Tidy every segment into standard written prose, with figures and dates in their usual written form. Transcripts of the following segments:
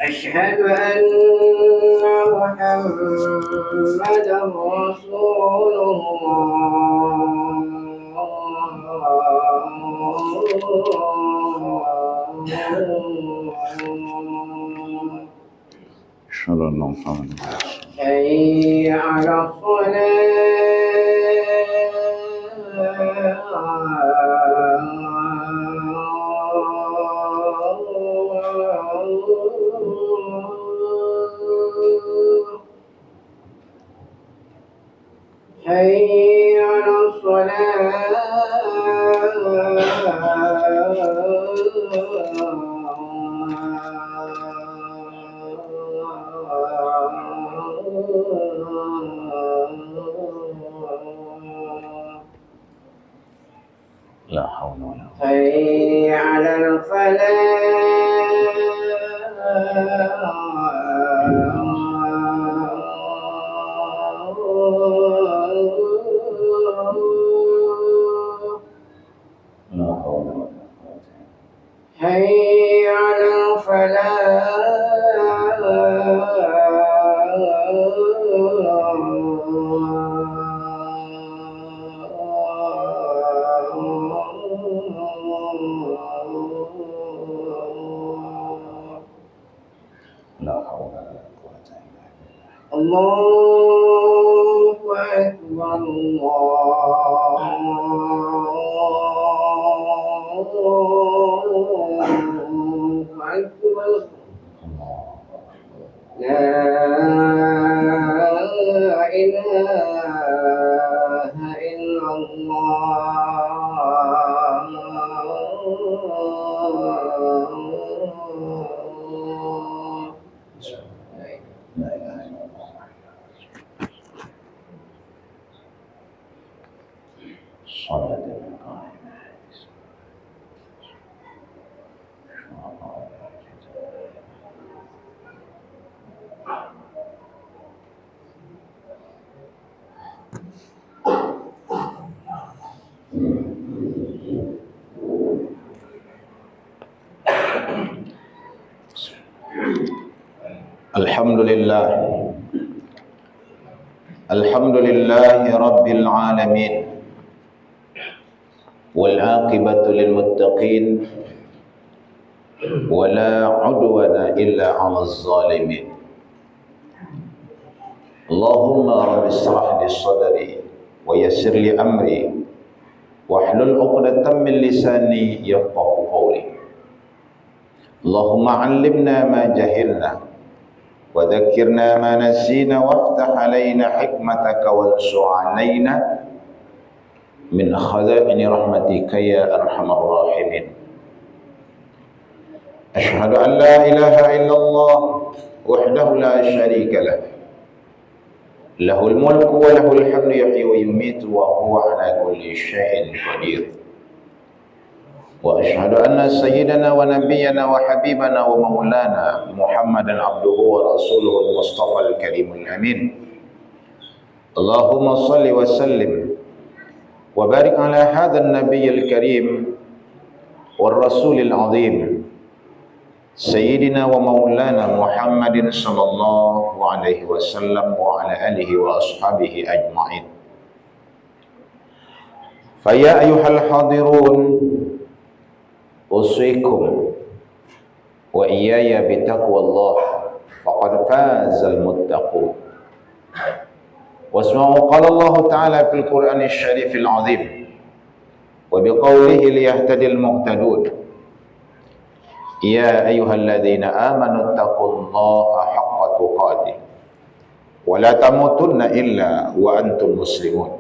أشهد أن محمدا رسول الله. أشهد أن محمدا حي على الصلاة. حي على الصلاة. لا حول ولا قوة. حي على الفلاح. لا حول ولا قوة. حي على الفلاح. لا حول ولا قوة إلا بالله. الله أكبر الله أكبر. لا إله إلا الله. لا إله إلا الله. صلاة القائمة. الحمد لله رب العالمين والعاقبة للمتقين ولا عدوان إلا على الظالمين. اللهم رب اشرح لي صدري ويسر لي أمري واحلل عقدة من لساني يفقه قولي. اللهم علمنا ما جهلنا وذكرنا ما نسينا وافتح علينا حكمتك وانشر علينا من خزائن رحمتك يا أرحم الراحمين. أشهد أن لا إله إلا الله وحده لا شريك له، له الملك وله الحمد يحيي ويميت وهو على كل شيء قدير. وأشهد أن سيدنا ونبينا وحبيبنا ومولانا محمدا عبده ورسوله المصطفى الكريم الأمين. اللهم صل وسلم وبارك على هذا النبي الكريم والرسول العظيم سيدنا ومولانا محمد صلى الله عليه وسلم وعلى آله وأصحابه أجمعين. فيا أيها الحاضرون أوصيكم وإياي بتقوى الله فقد فاز المتقون. واسمعوا قال الله تعالى في القرآن الشريف العظيم وبقوله ليهتدي المهتدون: يا أيها الذين آمنوا اتقوا الله حق تقاته ولا تموتن إلا وأنتم مسلمون.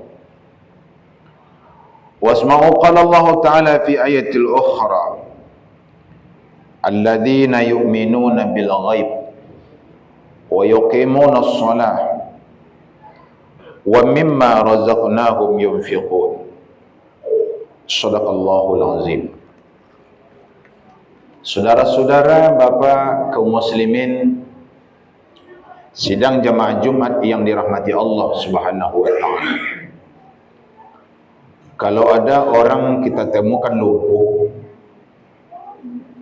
واسمعوا قال الله تعالى في آية الأخرى: الذين يؤمنون بالغيب ويقيمون الصلاة ومما رزقناهم ينفقون. Sadaqallahul azim. Saudara-saudara, Bapak kaum muslimin, sidang jamaah Jumat yang dirahmati Allah Subhanahu wa taala. Kalau ada orang kita temukan lumpuh,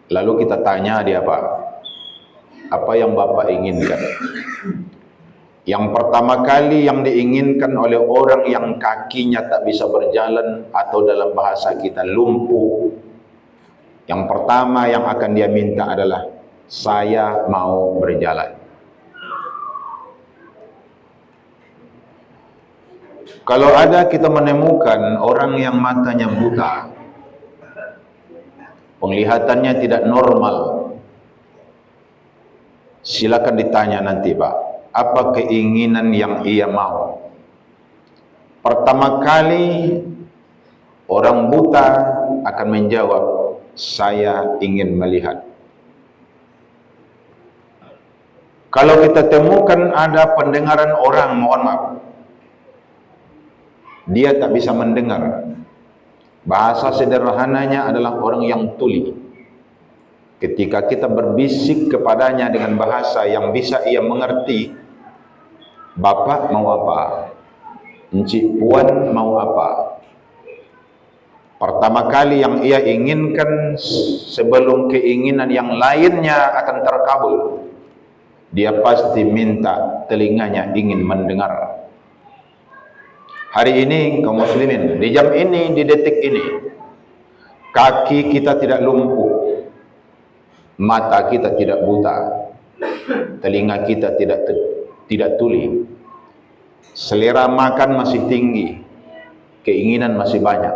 lalu kita tanya dia, Pak, apa yang Bapak inginkan? Yang pertama kali yang diinginkan oleh orang yang kakinya tak bisa berjalan atau dalam bahasa kita lumpuh, yang pertama yang akan dia minta adalah, saya mau berjalan. Kalau ada kita menemukan orang yang matanya buta, penglihatannya tidak normal, silakan ditanya nanti, Pak, apa keinginan yang ia mau. Pertama kali orang buta akan menjawab, saya ingin melihat. Kalau kita temukan ada pendengaran orang, mohon maaf, dia tak bisa mendengar, bahasa sederhananya adalah orang yang tuli. Ketika kita berbisik kepadanya dengan bahasa yang bisa ia mengerti, Bapak mau apa? Encik Puan mau apa? Pertama kali yang ia inginkan sebelum keinginan yang lainnya akan terkabul, dia pasti minta telinganya ingin mendengar. Hari ini kaum muslimin, di jam ini, di detik ini, kaki kita tidak lumpuh, mata kita tidak buta, telinga kita tidak tuli, selera makan masih tinggi, keinginan masih banyak.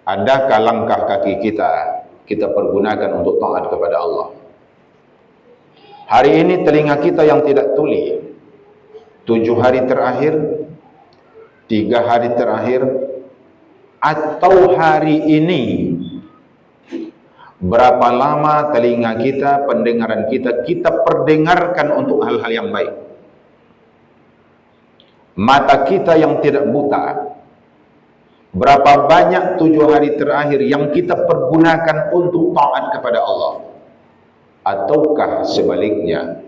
Adakah langkah kaki kita pergunakan untuk taat kepada Allah? Hari ini telinga kita yang tidak tuli, 7 hari terakhir, 3 hari terakhir, atau hari ini, berapa lama telinga kita, pendengaran kita perdengarkan untuk hal-hal yang baik? Mata kita yang tidak buta, berapa banyak 7 hari terakhir yang kita pergunakan untuk taat kepada Allah? Ataukah sebaliknya,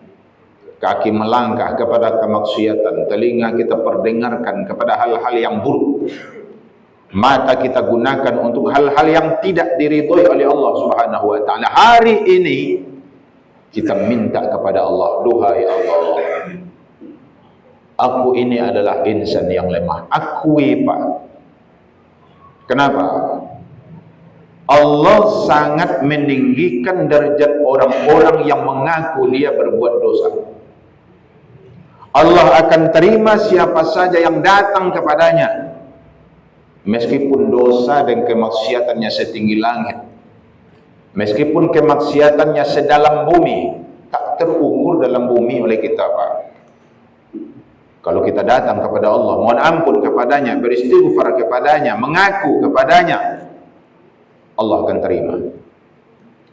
kaki melangkah kepada kemaksiatan, telinga kita perdengarkan kepada hal-hal yang buruk, mata kita gunakan untuk hal-hal yang tidak diridhoi oleh Allah Subhanahu wa taala. Hari ini kita minta kepada Allah, duhai Allah, aku ini adalah insan yang lemah, akui Pak. Kenapa? Allah sangat meninggikan derajat orang-orang yang mengaku dia berbuat dosa. Allah akan terima siapa saja yang datang kepadanya, meskipun dosa dan kemaksiatannya setinggi langit, meskipun kemaksiatannya sedalam bumi, tak terukur dalam bumi oleh kita, Pak. Kalau kita datang kepada Allah, mohon ampun kepadanya, beristighfar kepadanya, mengaku kepadanya, Allah akan terima.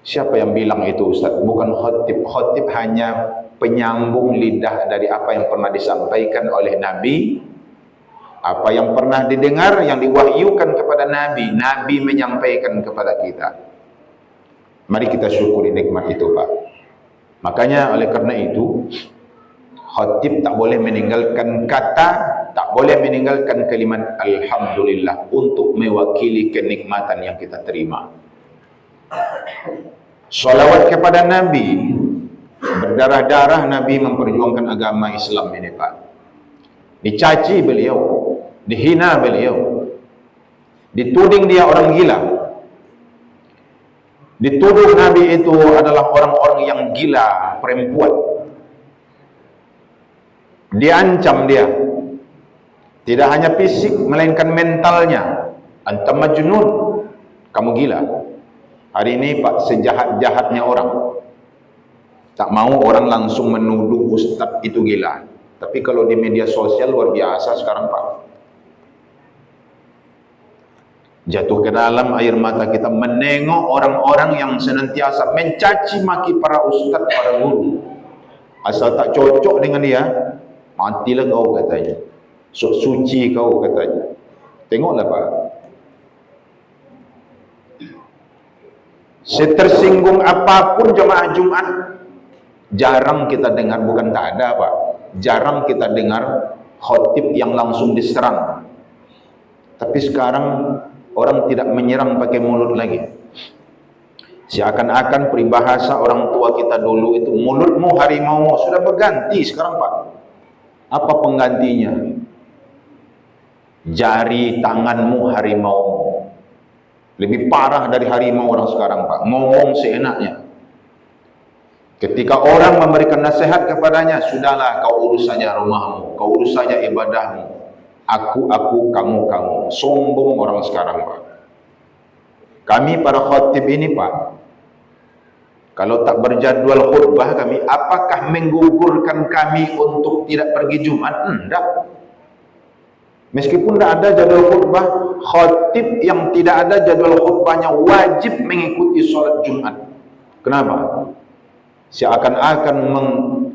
Siapa yang bilang itu, Ustaz? Bukan khotib. Khotib hanya penyambung lidah dari apa yang pernah disampaikan oleh Nabi, apa yang pernah didengar, yang diwahyukan kepada Nabi. Nabi menyampaikan kepada kita. Mari kita syukuri nikmat itu, Pak. Makanya oleh karena itu, khatib tak boleh meninggalkan kata, tak boleh meninggalkan kalimat Alhamdulillah untuk mewakili kenikmatan yang kita terima. Salawat kepada Nabi, berdarah-darah Nabi memperjuangkan agama Islam ini, Pak. Dicaci beliau, dihina beliau, dituding dia orang gila, dituduh Nabi itu adalah orang-orang yang gila, perempuan. Diancam dia, tidak hanya fisik melainkan mentalnya. Antum majnun, kamu gila. Hari ini Pak, sejahat-jahatnya orang, tak mau orang langsung menuduh ustadz itu gila. Tapi kalau di media sosial luar biasa sekarang, Pak. Jatuh ke dalam air mata kita menengok orang-orang yang senantiasa mencaci maki para ustadz, para guru. Asal tak cocok dengan dia, matilah kau katanya. Sok suci kau katanya. Tengoklah, Pak. Setersinggung apapun jemaah Jumat, jarang kita dengar, bukan tak ada, Pak. Jarang kita dengar khotib yang langsung diserang. Tapi sekarang orang tidak menyerang pakai mulut lagi. Seakan-akan peribahasa orang tua kita dulu itu, mulutmu harimau, sudah berganti sekarang Pak. Apa penggantinya? Jari tanganmu harimau. Lebih parah dari harimau orang sekarang Pak, ngomong seenaknya. Ketika orang memberikan nasihat kepadanya, sudahlah kau urus saja rumahmu, kau urus saja ibadahmu. Aku, kamu. Sombong orang sekarang Pak. Kami para khatib ini Pak, kalau tak berjadwal khutbah kami, apakah menggugurkan kami untuk tidak pergi Jumat? Enggak. Meskipun tidak ada jadwal khutbah, khatib yang tidak ada jadwal khutbahnya wajib mengikuti sholat Jumat. Kenapa? Seakan-akan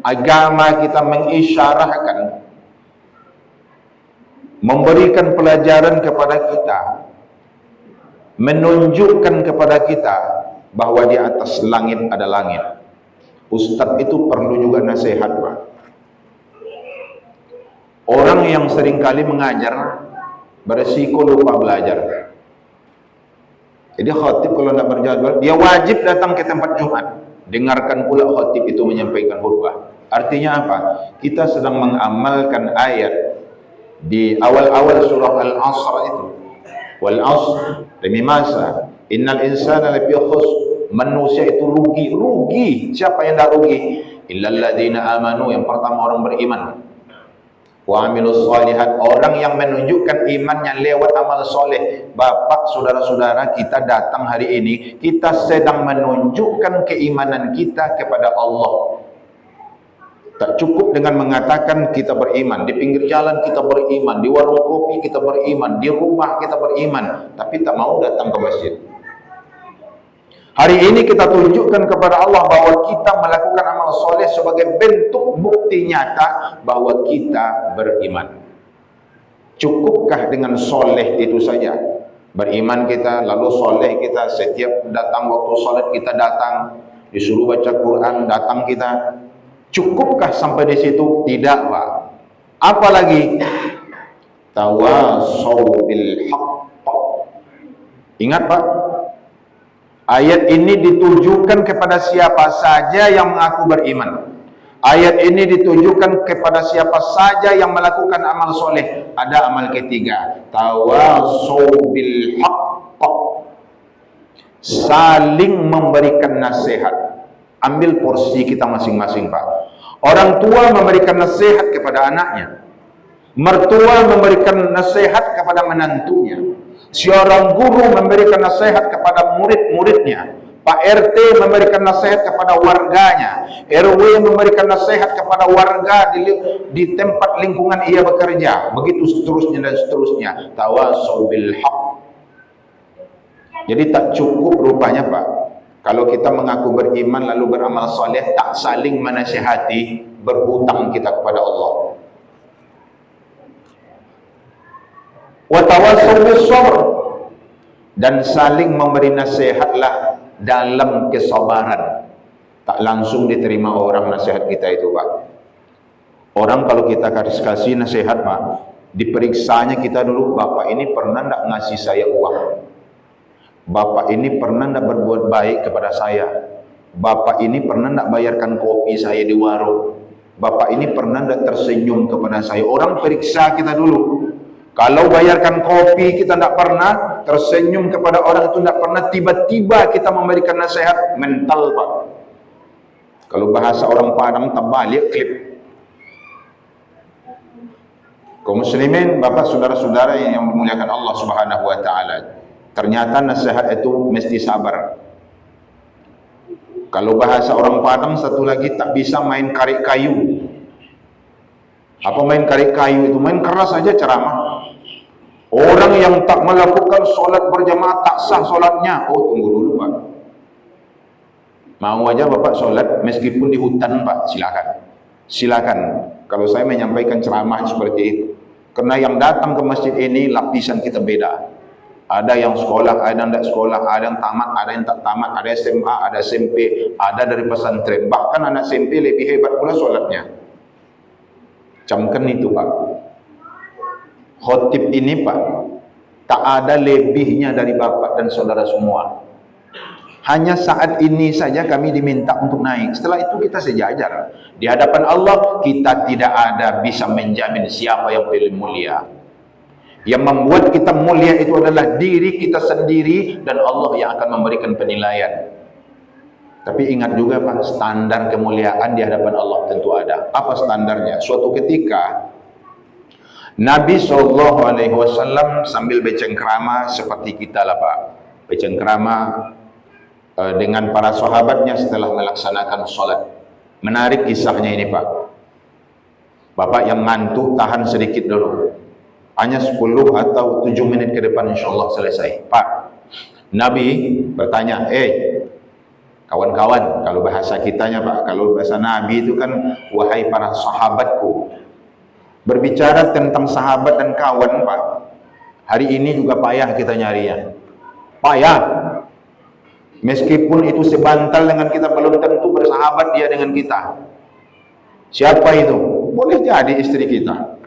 agama kita mengisyarahkan, memberikan pelajaran kepada kita, menunjukkan kepada kita bahwa di atas langit ada langit. Ustadz itu perlu juga nasihat Pak. Orang yang seringkali mengajar beresiko lupa belajar. Jadi khatib kalau tidak berjadwal, dia wajib datang ke tempat Jumat. Dengarkan pula khatib itu menyampaikan khutbah. Artinya apa? Kita sedang mengamalkan ayat di awal-awal surah Al-Asr itu. Wal asr, demi masa, innal insana lafi khusr, manusia itu rugi. Siapa yang tidak rugi? Illal ladzina amanu, yang pertama orang beriman. Wa amilus shalihat, orang yang menunjukkan imannya lewat amal soleh. Bapak, saudara-saudara, kita datang hari ini, kita sedang menunjukkan keimanan kita kepada Allah. Tak cukup dengan mengatakan kita beriman, di pinggir jalan kita beriman, di warung kopi kita beriman, di rumah kita beriman, tapi tak mau datang ke masjid. Hari ini kita tunjukkan kepada Allah bahwa kita melakukan amal soleh sebagai bentuk bukti nyata bahwa kita beriman. Cukupkah dengan soleh itu saja? Beriman kita, lalu soleh kita, setiap datang waktu sholat kita datang, disuruh baca Quran, datang kita. Cukupkah sampai di situ? Tidak Pak. Apalagi tawasau bil haqq. Ingat Pak, ayat ini ditujukan kepada siapa saja yang mengaku beriman. Ayat ini ditujukan kepada siapa saja yang melakukan amal soleh. Ada amal ketiga, tawasau bil haqq, saling memberikan nasihat. Ambil porsi kita masing-masing Pak. Orang tua memberikan nasihat kepada anaknya, mertua memberikan nasihat kepada menantunya, seorang guru memberikan nasihat kepada murid-muridnya, Pak RT memberikan nasihat kepada warganya, RW memberikan nasihat kepada warga di tempat lingkungan ia bekerja, begitu seterusnya dan seterusnya. Tawasau bil haqq. Jadi tak cukup rupanya Pak, kalau kita mengaku beriman lalu beramal soleh, tak saling menasihati, berhutang kita kepada Allah. Wa tawassaw bis sabr, dan saling memberi nasihatlah dalam kesabaran. Tak langsung diterima orang nasihat kita itu Pak. Orang kalau kita kasih nasihat Pak, diperiksanya kita dulu, Bapak ini pernah tidak ngasih saya uang? Bapak ini pernah tidak berbuat baik kepada saya? Bapak ini pernah tidak bayarkan kopi saya di warung? Bapak ini pernah tidak tersenyum kepada saya? Orang periksa kita dulu. Kalau bayarkan kopi kita tidak pernah, tersenyum kepada orang itu tidak pernah, tiba-tiba kita memberikan nasihat, mental Pak. Kalau bahasa orang Padang, terbalik klip. Kaum muslimin, Bapak saudara-saudara yang memuliakan Allah Subhanahu wa taala, ternyata nasihat itu mesti sabar. Kalau bahasa orang Padang satu lagi, tak bisa main karik kayu. Apa main karik kayu itu? Main keras saja ceramah. Orang yang tak melakukan solat berjamaah tak sah solatnya. Oh, tunggu dulu Pak. Mau aja Bapak solat meskipun di hutan Pak, silakan. Kalau saya menyampaikan ceramah seperti itu, karena yang datang ke masjid ini lapisan kita beda. Ada yang sekolah, ada yang tidak sekolah, ada yang tamat, ada yang tak tamat, ada SMA, ada SMP, ada dari pesantren. Bahkan anak SMP lebih hebat pula solatnya. Camkan itu Pak. Khotib ini Pak, Tak ada lebihnya dari bapak dan saudara semua. Hanya saat ini saja kami diminta untuk naik. Setelah itu kita sejajar. Di hadapan Allah, kita tidak ada bisa menjamin siapa yang paling mulia. Yang membuat kita mulia itu adalah diri kita sendiri, dan Allah yang akan memberikan penilaian. Tapi ingat juga Pak, standar kemuliaan di hadapan Allah tentu ada. Apa standarnya? Suatu ketika Nabi SAW sambil bercengkrama seperti kita lah Pak, bercengkrama dengan para sahabatnya setelah melaksanakan sholat. Menarik kisahnya ini Pak. Bapak yang ngantuk tahan sedikit dulu, hanya 10 atau 7 menit ke depan insya Allah selesai. Pak, Nabi bertanya, kawan-kawan, kalau bahasa kitanya Pak, kalau bahasa Nabi itu kan, wahai para sahabatku. Berbicara tentang sahabat dan kawan Pak, hari ini juga payah kita nyarinya. Payah. Meskipun itu sebantal dengan kita, belum tentu bersahabat dia dengan kita. Siapa itu? Boleh jadi istri kita,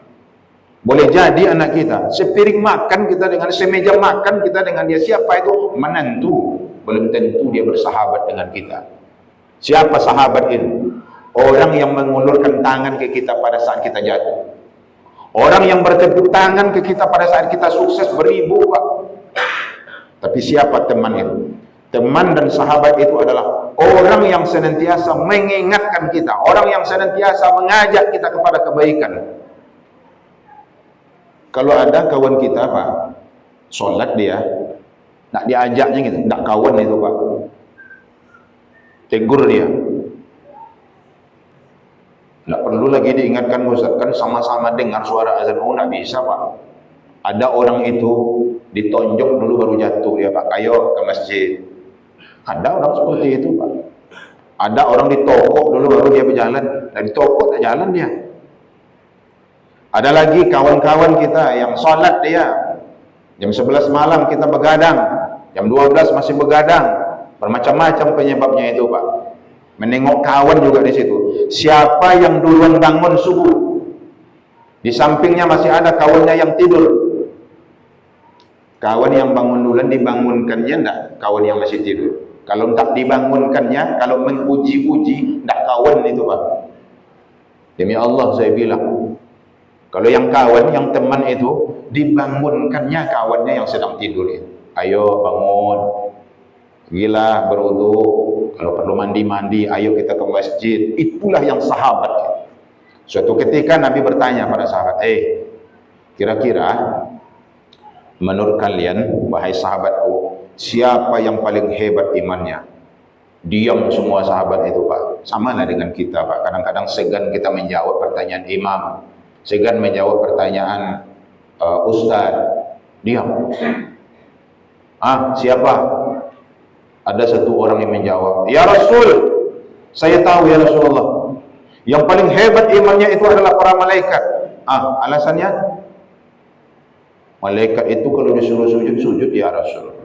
boleh jadi anak kita. Sepiring makan kita dengan, semeja makan kita dengan dia. Siapa itu? Menantu. Belum tentu dia bersahabat dengan kita. Siapa sahabat itu? Orang yang mengulurkan tangan ke kita pada saat kita jatuh. Orang yang bertepuk tangan ke kita pada saat kita sukses beribu Pak. Tapi siapa teman itu? Teman dan sahabat itu adalah orang yang senantiasa mengingatkan kita, orang yang senantiasa mengajak kita kepada kebaikan. Kalau ada kawan kita Pak, sholat dia, nak diajaknya gitu, nak kawan itu Pak, tegur dia. Tak perlu lagi diingatkan Ustaz, kan sama-sama dengar suara azan. Oh, tak bisa Pak. Ada orang itu ditonjok dulu baru jatuh dia Pak, ayo ke masjid. Ada orang seperti itu Pak. Ada orang ditokok dulu baru dia berjalan, dan ditokok tak jalan dia. Ada lagi kawan-kawan kita yang sholat dia, jam 11 malam kita begadang, jam 12 masih begadang. Bermacam-macam penyebabnya itu Pak. Menengok kawan juga di situ. Siapa yang duluan bangun subuh, di sampingnya masih ada kawannya yang tidur. Kawan yang bangun duluan dibangunkannya enggak kawan yang masih tidur. Kalau tak dibangunkannya, kalau menguji-uji, enggak kawan itu Pak. Demi Allah saya bilang, kalau yang kawan, yang teman itu dibangunkannya kawannya yang sedang tidur itu. Ayo bangun, gila berwudu, kalau perlu mandi-mandi, ayo kita ke masjid. Itulah yang sahabat. Suatu ketika Nabi bertanya pada sahabat, kira-kira menurut kalian, wahai sahabatku, siapa yang paling hebat imannya? Diam semua sahabat itu Pak. Sama lah dengan kita Pak. Kadang-kadang segan kita menjawab pertanyaan imam, segan menjawab pertanyaan ustaz. Diam. Siapa? Ada satu orang yang menjawab, ya Rasul, saya tahu ya Rasulullah, yang paling hebat imannya itu adalah para malaikat. Alasannya? Malaikat itu kalau disuruh sujud, sujud ya Rasul.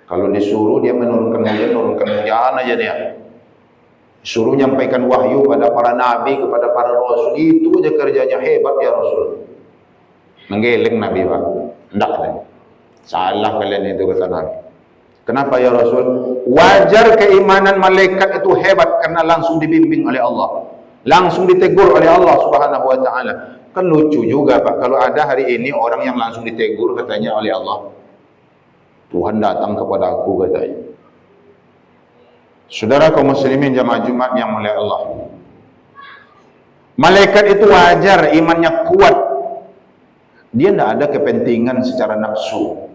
Kalau disuruh dia menurunkan hujan aja dia. Suruh nyampaikan wahyu pada para nabi, kepada para rasul, itu aja kerjanya hebat ya Rasul. Menggeleng Nabi Pak. Enggak, salah kalian itu kata Nabi. Kenapa ya Rasul? Wajar keimanan malaikat itu hebat karena langsung dibimbing oleh Allah, langsung ditegur oleh Allah Subhanahu wa taala. Kan lucu juga Pak, kalau ada hari ini orang yang langsung ditegur katanya oleh Allah, Tuhan datang kepada aku katanya. Saudara kaum muslimin jamaah Jumat yang mulia Allah, malaikat itu wajar imannya kuat. Dia tidak ada kepentingan secara nafsu.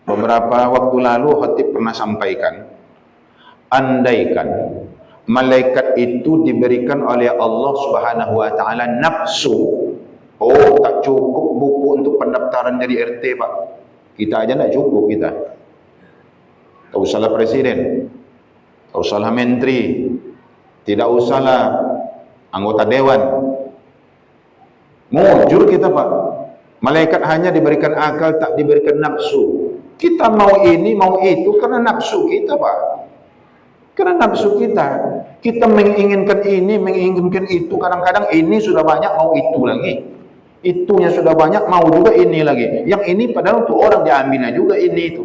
Beberapa waktu lalu khatib pernah sampaikan, andaikan malaikat itu diberikan oleh Allah Subhanahu wa taala nafsu, tak cukup buku untuk pendaftaran jadi RT Pak. Kita aja tidak cukup kita. Tak usahlah presiden, tak usahlah menteri, tidak usahlah anggota dewan. Mujur kita Pak. Malaikat hanya diberikan akal, tak diberikan nafsu. Kita mau ini, mau itu karena nafsu kita Pak. Karena nafsu kita. Kita menginginkan ini, menginginkan itu. Kadang-kadang ini sudah banyak, mau itu lagi. Itunya sudah banyak, mau juga ini lagi. Yang ini padahal untuk orang diambilnya juga ini itu.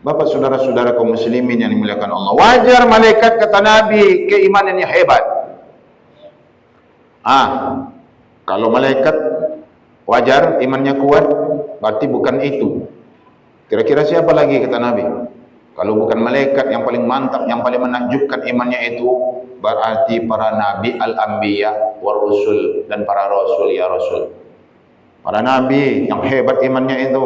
Bapak saudara-saudara kaum muslimin yang dimuliakan Allah, wajar malaikat kata Nabi keimanannya hebat. Kalau malaikat wajar imannya kuat, berarti bukan itu. Kira-kira siapa lagi kata Nabi? Kalau bukan malaikat yang paling mantap, yang paling menakjubkan imannya itu, berarti para nabi al-anbiya war rusul, dan para rasul ya rasul. Para nabi yang hebat imannya itu.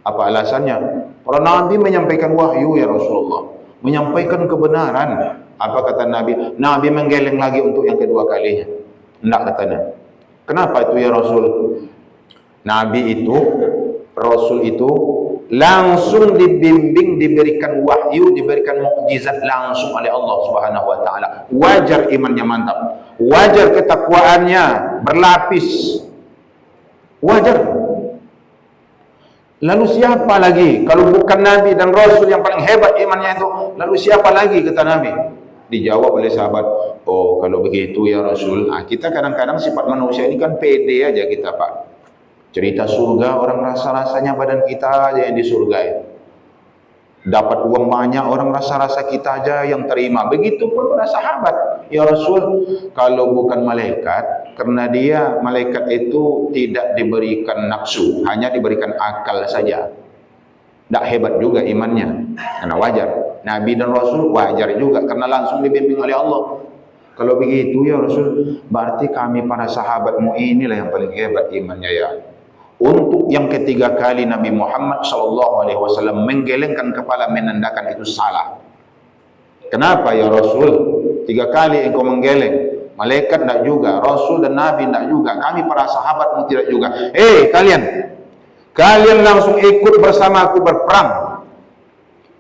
Apa alasannya? Para nabi menyampaikan wahyu ya Rasulullah, menyampaikan kebenaran. Apa kata Nabi? Nabi menggeleng lagi untuk yang kedua kalinya. Enggak katanya. Kenapa itu ya Rasul? Nabi itu, Rasul itu langsung dibimbing, diberikan wahyu, diberikan mukjizat langsung oleh Allah Subhanahu wa taala. Wajar imannya mantap. Wajar ketakwaannya berlapis. Wajar. Lalu siapa lagi? Kalau bukan Nabi dan Rasul yang paling hebat imannya itu, lalu siapa lagi kata Nabi? Dijawab oleh sahabat, oh kalau begitu ya Rasul, kita kadang-kadang sifat manusia ini kan pede aja kita Pak. Cerita surga, orang rasa-rasanya badan kita aja yang di surga itu. Dapat uang banyak, orang rasa-rasa kita aja yang terima. Begitupun para sahabat. Ya Rasul, kalau bukan malaikat, karena dia malaikat itu tidak diberikan nafsu, hanya diberikan akal saja. Tidak hebat juga imannya, karena wajar. Nabi dan Rasul wajar juga, karena langsung dibimbing oleh Allah. Kalau begitu ya Rasul, berarti kami para sahabatmu inilah yang paling hebat imannya ya. Untuk yang ketiga kali Nabi Muhammad SAW menggelengkan kepala menandakan itu salah. Kenapa ya Rasul? 3 kali engkau menggeleng. Malaikat tidak juga, Rasul dan Nabi tidak juga, kami para sahabatmu tidak juga. Kalian langsung ikut bersamaku berperang.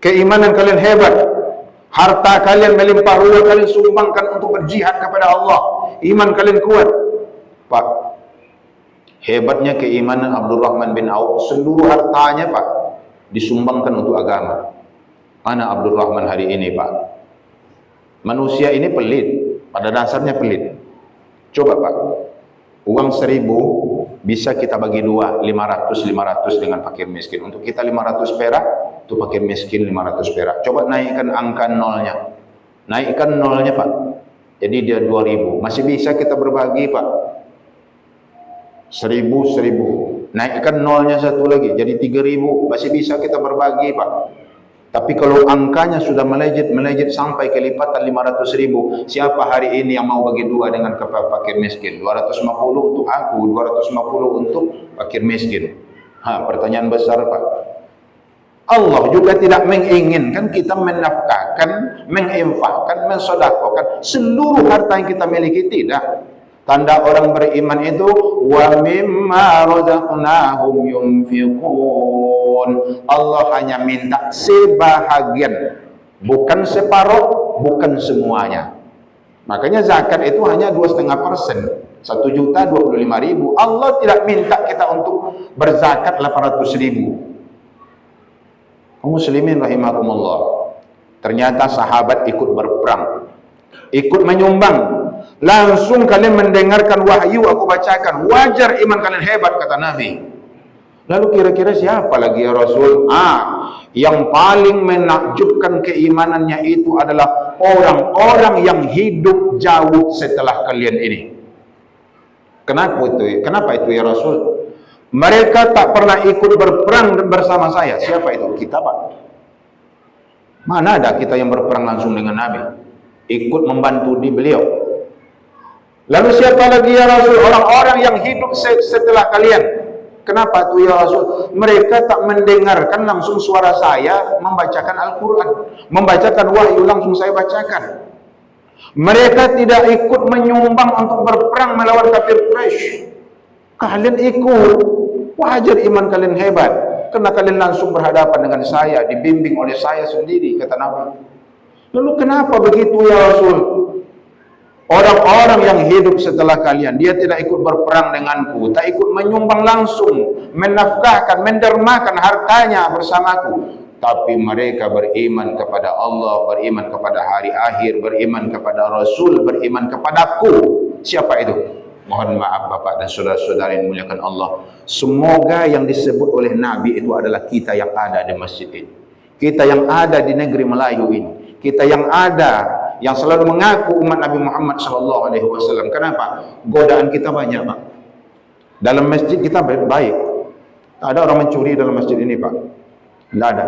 Keimanan kalian hebat. Harta kalian melimpah ruah, kalian sumbangkan untuk berjihad kepada Allah. Iman kalian kuat. Pak, hebatnya keimanan Abdurrahman bin Auf, seluruh hartanya Pak disumbangkan untuk agama. Mana Abdurrahman hari ini Pak? Manusia ini pelit, pada dasarnya pelit. Coba Pak, uang 1000 bisa kita bagi 2, 500 dengan fakir miskin. Untuk kita 500 perak, untuk fakir miskin 500 perak. Coba naikkan angka nolnya. Naikkan nolnya Pak. Jadi dia 2000. Masih bisa kita berbagi Pak. 1000. Naikkan nolnya 1 lagi, jadi 3000. Masih bisa kita berbagi Pak. Tapi kalau angkanya sudah melejit sampai kelipatan 500.000, siapa hari ini yang mau bagi 2 dengan fakir miskin? 250 untuk aku, 250 untuk fakir miskin. Pertanyaan besar Pak. Allah juga tidak menginginkan kita menafkahkan, menginfakkan, mensedekahkan seluruh harta yang kita miliki, tidak. Tanda orang beriman itu wa mimma razaqnahum yunfiqun. Allah hanya minta sebahagian, bukan separuh, bukan semuanya. Makanya zakat itu hanya 2,5%, 1.025.000. Allah tidak minta kita untuk berzakat 800.000. Muslimin rahimakumullah. Ternyata sahabat ikut berperang, ikut menyumbang. Langsung kalian mendengarkan wahyu aku bacakan. Wajar iman kalian hebat kata Nabi. Lalu kira-kira siapa lagi ya Rasul? Yang paling menakjubkan keimanannya itu adalah orang-orang yang hidup jauh setelah kalian ini. Kenapa itu ya Rasul? Mereka tak pernah ikut berperang bersama saya. Siapa itu? Kita Pak. Mana ada kita yang berperang langsung dengan Nabi? Ikut membantu di beliau. Lalu siapa lagi ya Rasul? Orang-orang yang hidup setelah kalian. Kenapa itu ya Rasul? Mereka tak mendengarkan langsung suara saya membacakan Al-Quran, membacakan wahyu langsung saya bacakan. Mereka tidak ikut menyumbang untuk berperang melawan kafir Quraisy. Kalian ikut. Wajar iman kalian hebat, karena kalian langsung berhadapan dengan saya, dibimbing oleh saya sendiri kata Nabi. Lalu kenapa begitu ya Rasul? Orang-orang yang hidup setelah kalian, dia tidak ikut berperang denganku, tak ikut menyumbang langsung, menafkahkan, mendermakan hartanya bersamaku. Tapi mereka beriman kepada Allah, beriman kepada hari akhir, beriman kepada Rasul, beriman kepadaku. Siapa itu? Mohon maaf Bapak dan saudara-saudara yang dimuliakan Allah. Semoga yang disebut oleh Nabi itu adalah kita yang ada di masjid ini. Kita yang ada di negeri Melayu ini. Kita yang ada, yang selalu mengaku umat Nabi Muhammad SAW. Kenapa? Godaan kita banyak Pak. Dalam masjid kita baik. Tak ada orang mencuri dalam masjid ini Pak. Tidak ada.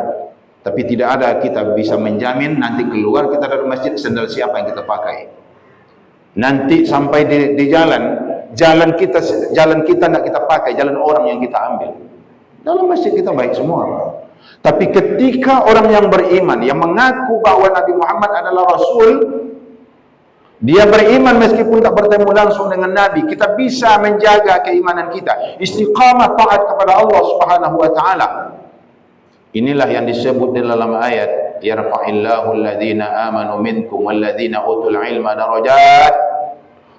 Tapi tidak ada kita bisa menjamin nanti keluar kita dari masjid sandal siapa yang kita pakai. Nanti sampai di jalan kita tidak kita pakai, jalan orang yang kita ambil. Dalam masjid kita baik semua. Tapi ketika orang yang beriman, yang mengaku bahwa Nabi Muhammad adalah Rasul, dia beriman meskipun tak bertemu langsung dengan Nabi, kita bisa menjaga keimanan kita, istiqamah taat kepada Allah Subhanahu wa taala. Inilah yang disebut di dalam ayat, yarfa'illahu alladhina amanu minkum walladhina utul ilma darajat.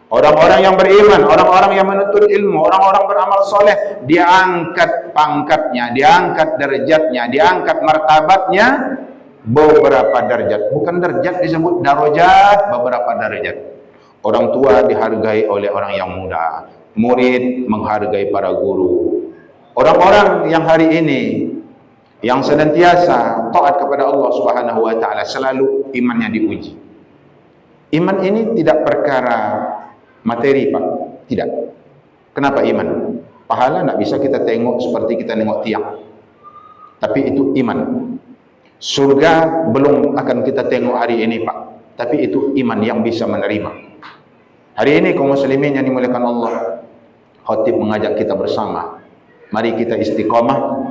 Orang-orang yang beriman, orang-orang yang menuntut ilmu, orang-orang beramal soleh, diangkat pangkatnya, diangkat derajatnya, diangkat martabatnya beberapa derajat. Bukan derajat disebut darajat, beberapa derajat. Orang tua dihargai oleh orang yang muda, murid menghargai para guru. Orang-orang yang hari ini yang senantiasa taat kepada Allah Subhanahu wa taala selalu imannya diuji. Iman ini tidak perkara materi Pak, tidak. Kenapa iman? Pahala tidak bisa kita tengok seperti kita tengok tiang. Tapi itu iman. Surga belum akan kita tengok hari ini Pak. Tapi itu iman yang bisa menerima. Hari ini kaum muslimin yang dimuliakan Allah, khatib mengajak kita bersama. Mari kita istiqamah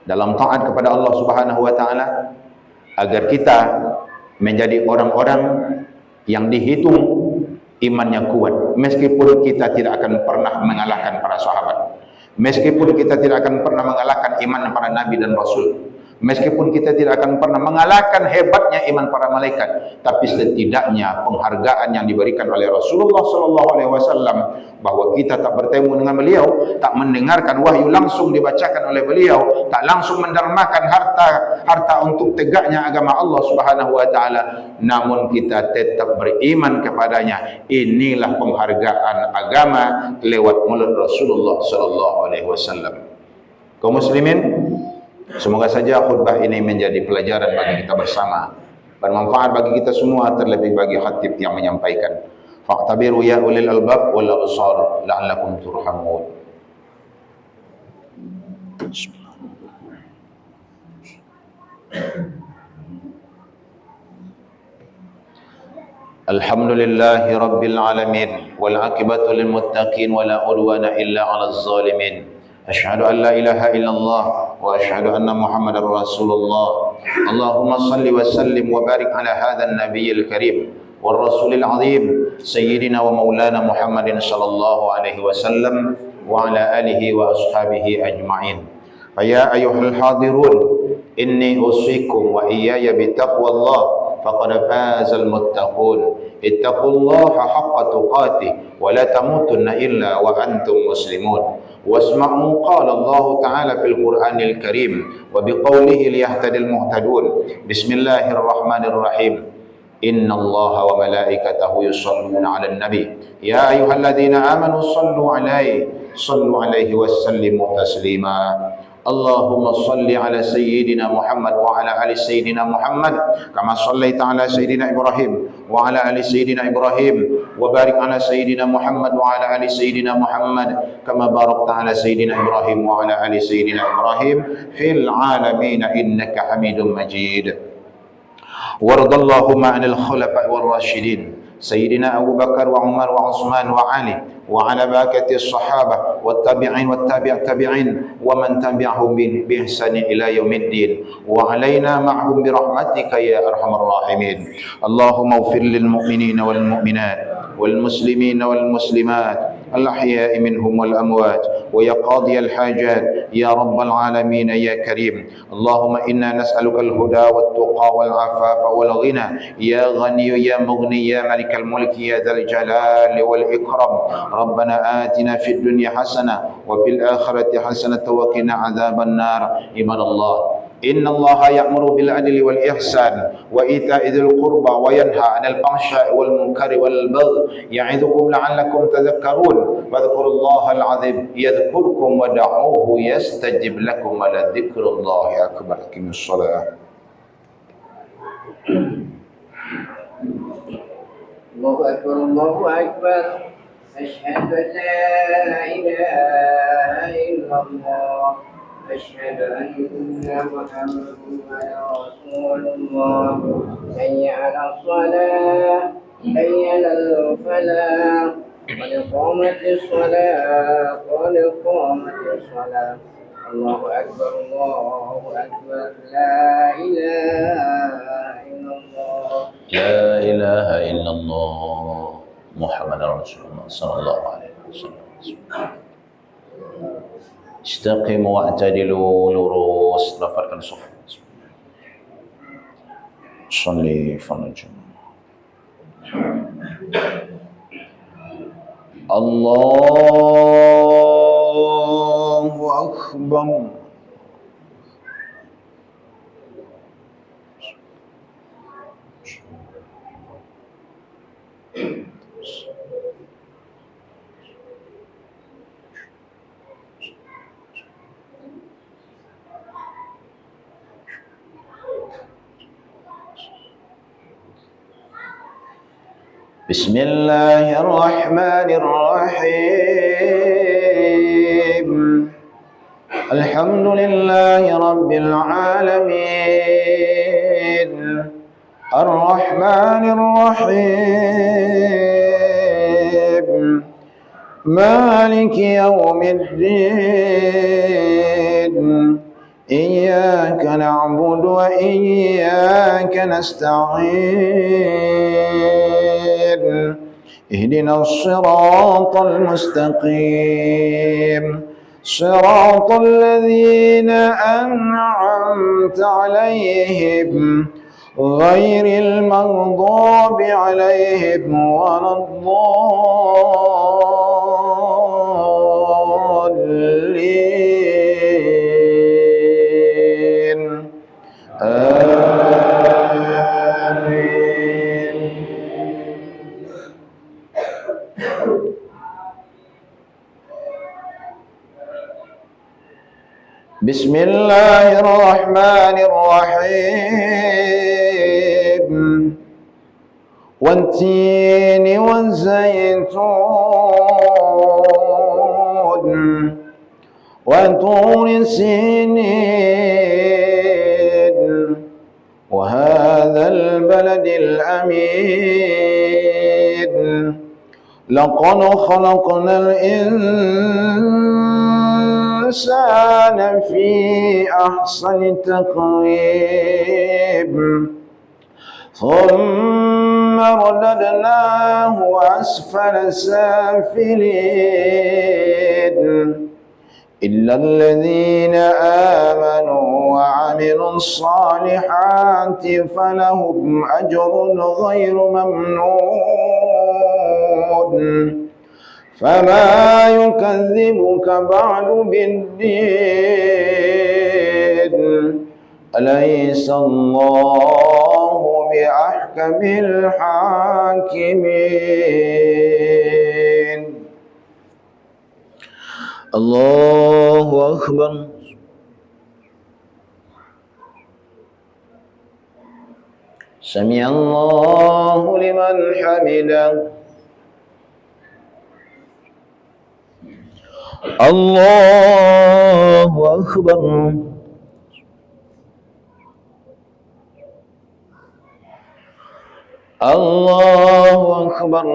dalam taat kepada Allah Subhanahu wa taala agar kita menjadi orang-orang yang dihitung imannya kuat, meskipun kita tidak akan pernah mengalahkan para sahabat, meskipun kita tidak akan pernah mengalahkan iman para nabi dan rasul, meskipun kita tidak akan pernah mengalahkan hebatnya iman para malaikat, tapi setidaknya penghargaan yang diberikan oleh Rasulullah SAW bahwa kita tak bertemu dengan beliau, tak mendengarkan wahyu langsung dibacakan oleh beliau, tak langsung mendermakan harta untuk tegaknya agama Allah Subhanahu wa taala, namun kita tetap beriman kepadanya. Inilah penghargaan agama lewat mulut Rasulullah SAW. Kaum muslimin, semoga saja khutbah ini menjadi pelajaran bagi kita bersama, bermanfaat bagi kita semua, terlebih bagi khatib yang menyampaikan. Fa'tabiru ya ulil albab wal absar la'allakum turhamun. Alhamdulillahi rabbil alamin wal aqibatu lil muttaqin wala udwana illa 'alal zalimin. Asyhadu an la ilaha illallah wa asyhadu anna Muhammadar Rasulullah. Allahumma salli wa sallim wa barik ala hadzal nabiyil karim wal rasulil azim sayyidina wa maulana Muhammadin sallallahu alaihi wasallam wa ala alihi wa ashabihi ajma'in. Fa ya ayyuhal hadirun inni usikum wa iyaya bittaqwallah faqad fazal muttaqun. Ittaqullaha haqqa tuqatih wa la tamutunna illa wa antum muslimun. Wasma'u qala Allah ta'ala fil Qur'anil Karim wa biqaulihi liyahtadil muhtadun. Bismillahirrahmanirrahim. Inna Allah wa malaikatahu yusalluna 'alan nabi ya ayyuhalladzina amanu sallu 'alaihi wa sallimu taslima. Allahumma salli ala sayyidina Muhammad wa ala ali sayyidina Muhammad kama sallaita ala sayyidina Ibrahim wa ala ali sayyidina Ibrahim wa barik ala sayyidina Muhammad wa ala ali sayyidina Muhammad kama barakta ala sayyidina Ibrahim wa ala ali sayyidina Ibrahim fil alamin innaka Hamidum Majid. Waradallahumma 'anil khulafa'i war rasyidin sayyidina Abu Bakar wa Umar wa Utsman wa Ali wa ala bakati as-sahabah wat tabi'in wat tabi' tabi'in wa man tabi'ahum bi ihsan ila yaumiddin wa alaina ma'hum bi rahmatika ya arhamar rahimin. Allahumma ighfir lil mu'minina wal mu'minat wal muslimina wal muslimat الأحياء منهم والأموات ويا قاضي الحاجات يا رب العالمين يا كريم. اللهم إنا نسألك الهدى والتقى والعفاف والغنى يا غني يا مغني يا ملك الملك يا ذا الجلال والإكرام. ربنا آتنا في الدنيا حسنة وفي الآخرة حسنة وقنا عذاب النار. عباد الله إن الله يأمر بالعدل والإحسان وإيتاء ذي القربى وينهى عن الفحشاء والمنكر والبغي يعظكم لعلكم تذكرون واذكروا الله العظيم يذكركم ودعوه يستجب لكم ولذكر الله أكبر. أقيموا الصلاة. الله أكبر الله أكبر أشهد أن لا إله إلا الله أشهد أن محمدا رسول الله حي على الصلاة حي على الفلاح قد قامت الصلاة قد قامت الصلاة الله أكبر لا إله إلا الله لا إله إلا الله محمد رسول الله صلى الله عليه وسلم. استقيموا واعتدلوا lurus rapatkan saf. Salli farajum. Allahu Akbar. بسم الله الرحمن الرحيم الحمد لله رب العالمين الرحمن الرحيم مالك يوم الدين إياك نعبد وإياك نستعين اهدنا الصراط المستقيم صراط الذين أنعمت عليهم غير المغضوب عليهم ولا الضالين آمين. بسم الله الرحمن الرحيم والتين والزيتون وطور سينين وهذا البلد الأمين لقد خلقنا الإنسان في أحسن تقويم ثم رددناه أسفل سافلين إلا الذين آمنوا وعملوا الصالحات فلهم أجر غير ممنون فما يكذبك بعد بالدين أليس الله بأحكم الحاكمين. الله أكبر. سمع الله لمن حمده. الله أكبر. الله أكبر.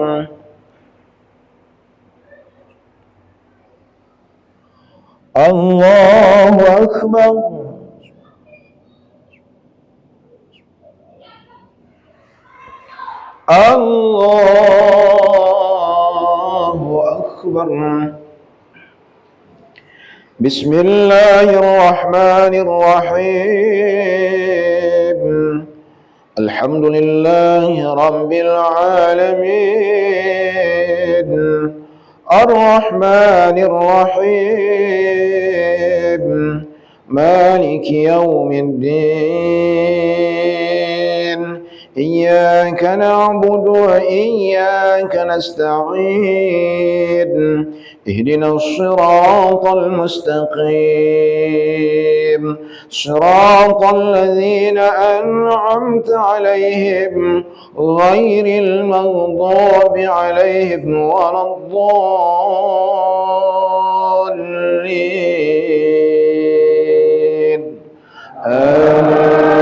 الله أكبر. الله أكبر. بسم الله الرحمن الرحيم الحمد لله رب العالمين الرحمن الرحيم مالك يوم الدين إياك نعبد وإياك نستعين اهدنا الصراط المستقيم صراط الذين أنعمت عليهم غير المغضوب عليهم ولا الضالين آمين.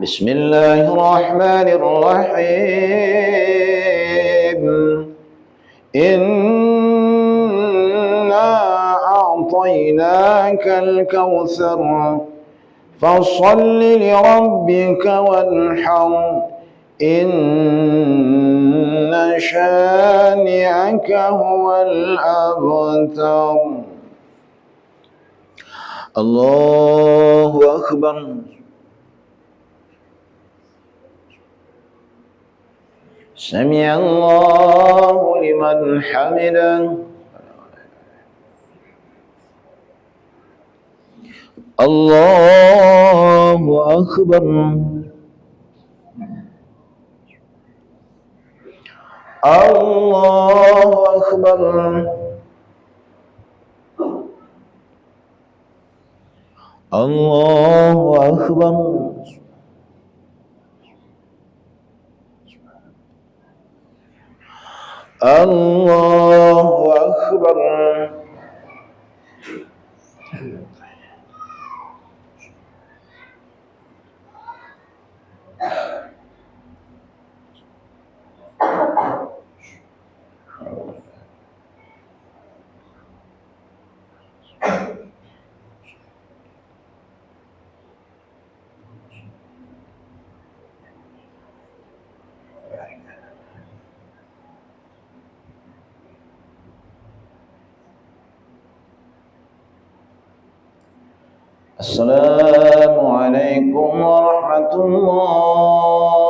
بسم الله الرحمن الرحيم إنا أعطيناك الكوثر فصل لربك وانحر إن شانئك هو الأبتر. الله أكبر. سمع الله لمن حمده. الله أكبر. الله أكبر. الله أكبر. الله أكبر. السلام عليكم ورحمة الله.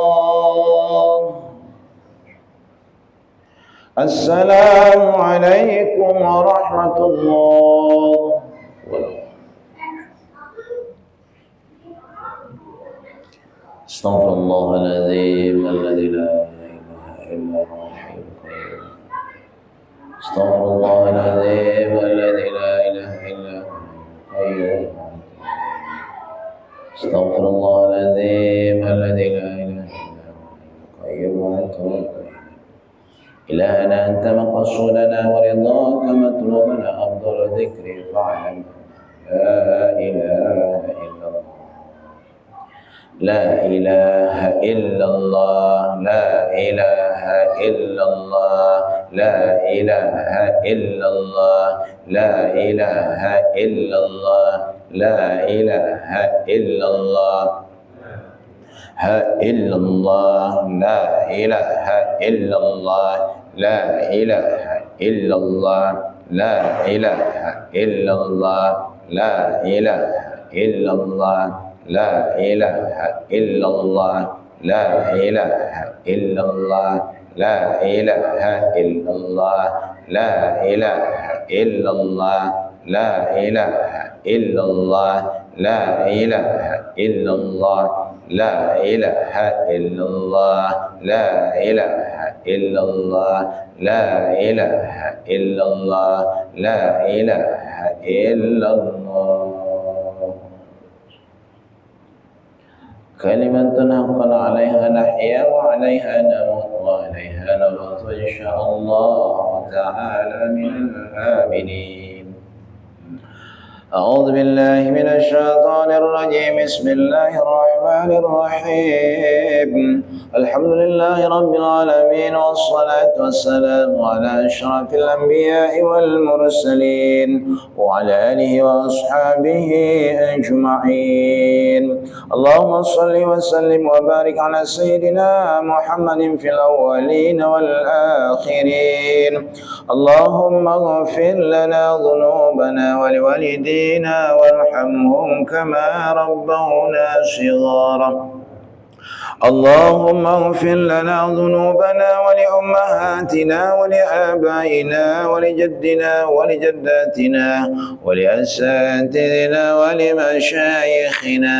السلام عليكم ورحمة الله. استغفر الله العظيم الذي لا إله إلا هو الحي القيوم. استغفر الله العظيم الذي لا إله إلا هو الحي القيوم. استغفر الله العظيم الذي لا إله إلا هو القيوم وأتوب إليه. إلهنا أنت مقصودنا ورضاك مطلوبنا أفضل ذكر فاعلم لا إله إلا الله. لا إله إلا الله. لا إله إلا الله. لا إله إلا الله. لا إله إلا الله. لا إله إلا الله. إلا الله. لا إله إلا الله. لا إله إلا الله. لا إله إلا الله. لا إله إلا الله. لا إله إلا الله. لا إله إلا الله. لا إله إلا الله. لا إله إلا الله. لا إله إلا الله. لا إله إلا الله. لا إله إلا الله. لا إله إلا الله. لا إله إلا الله. لا إله إلا الله. كلمة حقا عليها نحيا وعليها نموت وعليها نبعث إن شاء الله تعالى من الآمنين. أعوذ بالله من الشيطان الرجيم. بسم الله الرحمن الرحيم. الحمد لله رب العالمين والصلاة والسلام على أشرف الأنبياء والمرسلين وعلى آله وأصحابه أجمعين. اللهم صل وسلم وبارك على سيدنا محمد في الأولين والآخرين. اللهم اغفر لنا ذنوبنا ولوالدينا وارحمهم كما ربونا صغارا. اللهم اغفر لنا ذنوبنا ولأمهاتنا ولآبائنا ولجدنا ولجداتنا ولأساتذتنا ولمشايخنا.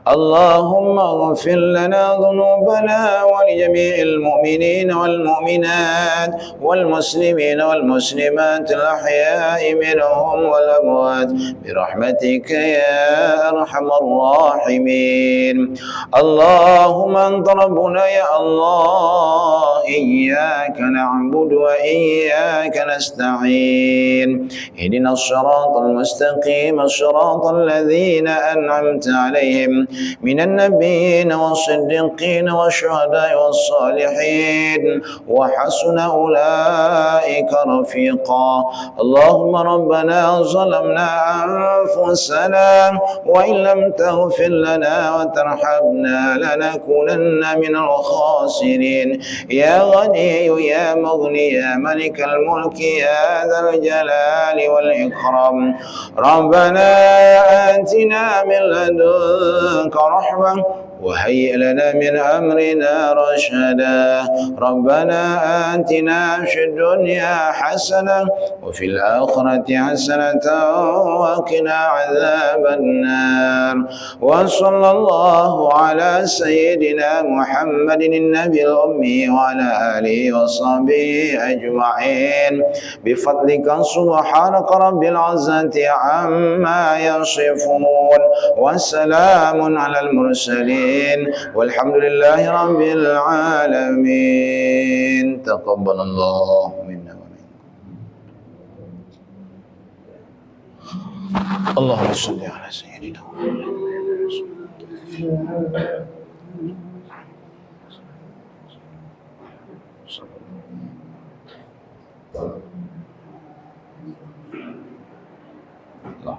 اللهم اغفر لنا ذنوبنا ولجميع المؤمنين والمؤمنات والمسلمين والمسلمات الأحياء منهم والأموات برحمتك يا أرحم الراحمين. اللهم أنت ربنا يا الله، إياك نعبد وإياك نستعين. اهدنا الصراط المستقيم صراط الذين أنعمت عليهم من النبيين والصديقين والشهداء والصالحين وحسن أولئك رفيقا. اللهم ربنا ظلمنا أنفسنا وإن لم تغفر لنا وترحمنا لنكونن من الخاسرين. يا غني يا مغني يا ملك الملك يا ذا الجلال والإكرام، ربنا آتنا من لدنك رحمة وهيئ لنا من أمرنا رشدا. ربنا آتنا في الدنيا حسنة وفي الآخرة حسنة وقنا عذاب النار. وصلى الله على سيدنا محمد النبي الأمي وعلى آله وصحبه أجمعين بفضلك سبحانك رب العزة عما يصفون وسلام على المرسلين والحمد لله رب العالمين. تقبل الله منا ومنكم. اللهم صل على سيدنا Allah.